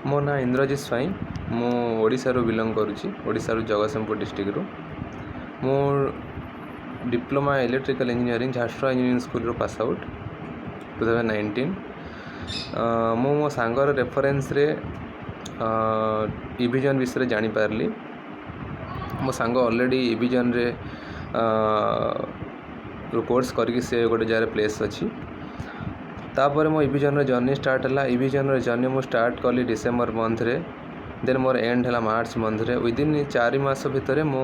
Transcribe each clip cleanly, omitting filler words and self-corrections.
मो ना इंद्रजित स्वाई मु ओडिशारू बिलंग करुच्ची ओडिशारू जगतसिंहपुर डिस्ट्रिक्ट मो diploma electrical engineering Jharsuguda engineering school pass out 2019 मो मो सांगर रेफरेंस रे इविजन विषय जानी पारली मो सांग ऑलरेडी इविजन रे कोर्स करके से गोटे जगह प्लेस अच्छी तापर मो इविजन जर्नी स्टार्ट है इविजन जर्नी मु स्टार्ट कली डिसेम्बर मंथ रे देन मोर एंड है मार्च मंथ रे विदिन 4 मास भितर मु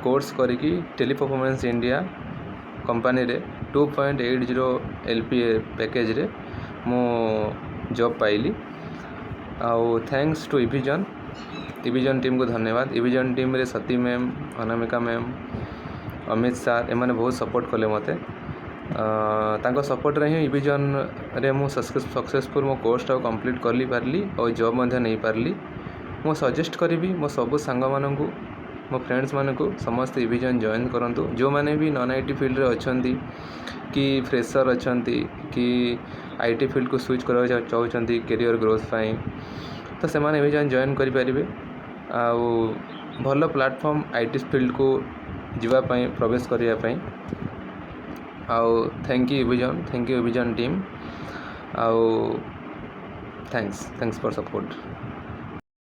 कोर्स करी टेली परफॉर्मेंस इंडिया कंपनी रे 2.80 LPA पैकेज रे मु जॉब पाइली आउ थैंक्स टू इविजन टीम को धन्यवाद। इविजन टीम रे सती मैम अनामिका मैम अमित सार एमाने बहुत सपोर्ट कले मते तांको सपोर्ट रे ही इविजन रे मु सक्सेसफुल मो कोर्स कंप्लीट करली पारली और जॉब मध्य नहीं पारली। मु सजेस्ट करी मो सब सांग मानकु मो फ्रेंड्स मानकु समस्त इविजन जॉइन करंतु जो माने भी नॉन आईटी फील्ड रे अछंती कि फ्रेशर अछंती कि आईटी फील्ड को स्विच करबा चाहउछंती करियर ग्रोथ पाई तो से माने इविजन जॉइन करि परिबे आउ भलो प्लेटफॉर्म आईटी फील्ड को जीवा पाई प्रवेश करिया पाई आउ थैंक यू इविजन टीम आउ थैंक्स फॉर सपोर्ट।